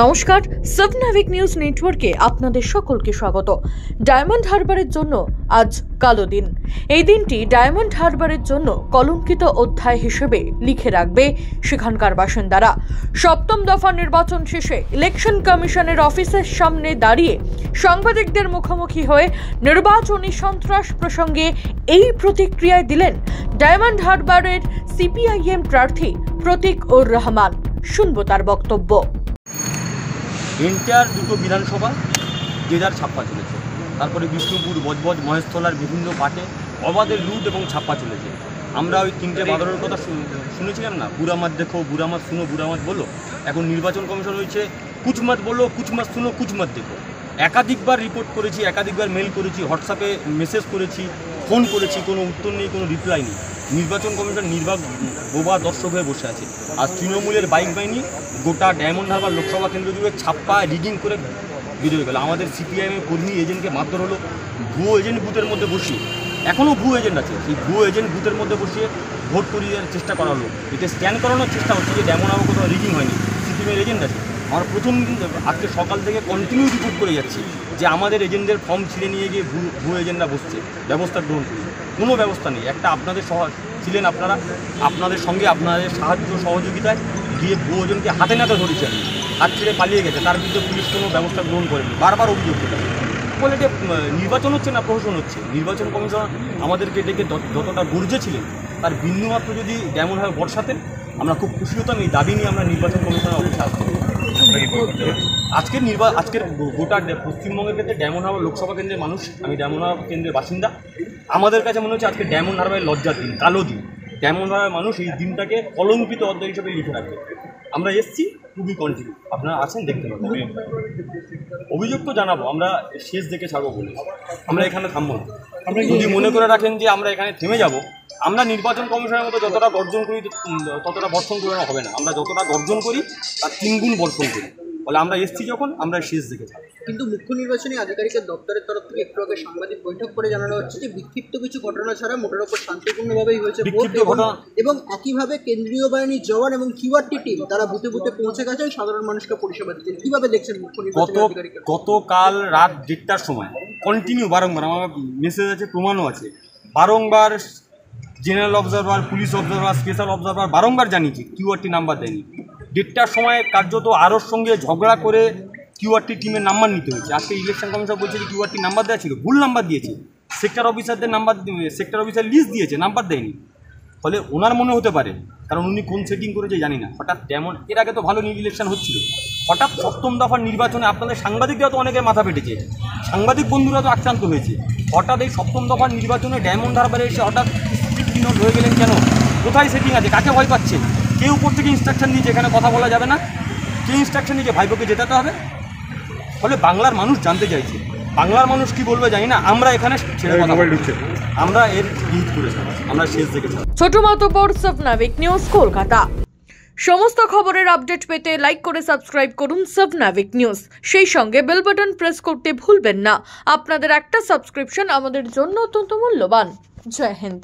নমস্কার, সাবনাভিক নিউজ নেটওয়ার্কে আপনাদের সকলকে স্বাগত। ডায়মন্ড হারবারের জন্য আজ কালো দিন। এই দিনটি ডায়মন্ড হারবারের জন্য কলঙ্কিত অধ্যায় হিসেবে লিখে রাখবে সেখানকার বাসিন্দারা। সপ্তম দফা নির্বাচন শেষে ইলেকশন কমিশনের অফিসের সামনে দাঁড়িয়ে সাংবাদিকদের মুখোমুখি হয়ে নির্বাচনী সন্ত্রাস প্রসঙ্গে এই প্রতিক্রিয়ায় দিলেন ডায়মন্ড হারবারের সিপিআইএম প্রার্থী প্রতীক-উর রহমান। শুনবো তার বক্তব্য। এনটিআর দুটো বিধানসভা যে যার ছাপ্পা চলেছে, তারপরে বিষ্ণুপুর, বজবজ, মহেশতলার বিভিন্ন পাটে অবাধের লুট এবং ছাপ্পা চলেছে। আমরা ওই 3টে বাদরের কথা শুনেছিলাম না, বুড়ামাত দেখো, বুড়ামাত শুনো, বুড়ামাত বলো। এখন নির্বাচন কমিশন হয়েছে কুচমাত বলো, কুচমাত শুনো, কুচমাত দেখো। একাধিকবার রিপোর্ট করেছি, একাধিকবার মেল করেছি, হোয়াটসঅ্যাপে মেসেজ করেছি, ফোন করেছি, কোনো উত্তর নেই, কোনো রিপ্লাই নেই। নির্বাচন কমিশন বোবা দর্শক হয়ে বসে আছে। আর তৃণমূলের বাইক বাহিনী গোটা ডায়মন্ড হারবার লোকসভা কেন্দ্র জুড়ে ছাপ্পা রিডিং করে বেরিয়ে গেল। আমাদের সিপিআইএমের কর্মী এজেন্টকে মারধর হলো, ভুয়ো এজেন্ট বুথের মধ্যে বসিয়ে, এখনও ভুয়ো এজেন্ট আছে, সেই ভুয়ো এজেন্ট বুথের মধ্যে বসিয়ে ভোট করিয়ে চেষ্টা করা হলো। এটা স্ক্যান করানোর চেষ্টা হচ্ছে যে ডায়মন্ড হারবার কোথাও রিডিং হয়নি, সিপিএমের এজেন্ট আছে। আমরা প্রথম দিন আজকে সকাল থেকে কন্টিনিউ রিপোর্ট করে যাচ্ছি যে আমাদের এজেন্টদের ফর্ম ছিঁড়ে নিয়ে গিয়ে ভুয়ো এজেন্টরা বসছে, ব্যবস্থা গ্রহণ করি। কোনো ব্যবস্থা নেই। একটা আপনাদের ছিলেন, আপনাদের সঙ্গে আপনাদের সাহায্য সহযোগিতায় গিয়ে ভুয়ো এজেন্টকে হাতে নাতে ধরেছেন, হাত ছেড়ে পালিয়ে গেছে, তার বিরুদ্ধে পুলিশ কোনো ব্যবস্থা গ্রহণ করেনি। বারবার অভিযোগ করে বলে যে নির্বাচন হচ্ছে না, প্রহসন হচ্ছে। নির্বাচন কমিশন আমাদেরকে ডেকে যতটা গর্জেছিলেন তার বিন্দুমাত্র যদি যেমন হয় বর্ষাতেন, আমরা খুব খুশি হতাম। এই দাবি নিয়ে আমরা নির্বাচন কমিশনের অফিসে আসতাম। আজকের গোটা পশ্চিমবঙ্গের ক্ষেত্রে ডায়মন্ড হারবার লোকসভা কেন্দ্রের মানুষ, আমি ডায়মন্ড হারবার কেন্দ্রের বাসিন্দা, আমাদের কাছে মনে হচ্ছে আজকে ডায়মন্ড হারবারের লজ্জার দিন, কালো দিন। ডায়মন্ড হারবার মানুষ এই দিনটাকে কলঙ্কিত অধ্যায় হিসেবে লিখে রাখবে। আমরা এসছি, খুবই কন্টিনিউ, আপনারা আছেন, দেখতে পাবেন। অভিযোগ তো জানাবো, আমরা শেষ দেখে ছাড়বো বলে আমরা এখানে থামবো না। যদি মনে করে রাখেন যে আমরা এখানে থেমে যাব, আমরা নির্বাচন কমিশনের মতো যতটা গর্জন করি ততটা বর্ষণ করে হবে না। আমরা যতটা গর্জন করি তার 3 গুণ বর্ষণ করি। বলে আমরা এসছি যখন, আমরা শেষ দেখে থাকবো। কিন্তু মুখ্য নির্বাচনী আধিকারিকের দপ্তরের তরফ থেকে একটু আগে সাংবাদিক বৈঠক করে জানানো হচ্ছে যে বিক্ষিপ্ত কিছু ঘটনা ছাড়া মোটের ওপর শান্তিপূর্ণভাবেই হয়েছে এবং একইভাবে কেন্দ্রীয় বাহিনীর জওয়ান এবং কিউআরটি টিম তারা বুথে বুথে পৌঁছে গেছেন, সাধারণ মানুষকে পরিষেবা দিচ্ছেন। কীভাবে দেখছেন মুখ্য নির্বাচনী আধিকারিক? গতকাল রাত 1টার সময় কন্টিনিউ বারংবার, আমার মেসেজ আছে, প্রমাণও আছে, বারংবার general observer, police observer, special observer বারংবার জানিয়েছি কিউআরটি নাম্বার দেয়নি। 1টার সময় কার্যত আরোর সঙ্গে ঝগড়া করে কিউআরটি টিমের নাম্বার নিতে হয়েছে। আজকে ইলেকশন কমিশন বলছে যে কিউআরটি নাম্বার দেওয়া ছিল, ভুল নাম্বার দিয়েছে। সেক্টর অফিসারদের নাম্বার, সেক্টর অফিসার লিস্ট দিয়েছে, নাম্বার দেয়নি। ফলে ওনার মনে হতে পারে, কারণ উনি কোন সেটিং করেছে জানি না, হঠাৎ যেমন এর আগে তো ভালো ইলেকশন হচ্ছিল, হঠাৎ সপ্তম দফার নির্বাচনে আপনাদের সাংবাদিকরা তো অনেকের মাথা ফেটেছে, সাংবাদিক বন্ধুরা তো আক্রান্ত হয়েছে। হঠাৎ এই সপ্তম দফার নির্বাচনে ডায়মন্ড হারবারে এসে হঠাৎ স্ট্রিক্ট হয়ে গেলেন কেন? কোথায় সেটিং আছে? কাকে ভয় পাচ্ছেন? কে উপর থেকে ইনস্ট্রাকশন দিয়েছে এখানে কথা বলা যাবে না? কে ইনস্ট্রাকশন দিয়েছে ভাইপোকে জেতাতে হবে? ফলে বাংলার মানুষ জানতে চাইছে, বাংলার মানুষ কি বলবে জানি না। আমরা এখানে ছেড়ে কথা বলছি, আমরা এর হিট করে আমরা শেষ দেখেছি। ছোট মাতব্বর, সাবনাভিক নিউজ, কলকাতা। সমস্ত খবরের আপডেট পেতে লাইক করে সাবস্ক্রাইব করুন সাবনাভিক নিউজ। সেই সঙ্গে বেল বাটন প্রেস করতে ভুলবেন না। আপনাদের একটা সাবস্ক্রিপশন আমাদের জন্য অত্যন্ত মূল্যবান। জয় হিন্দ।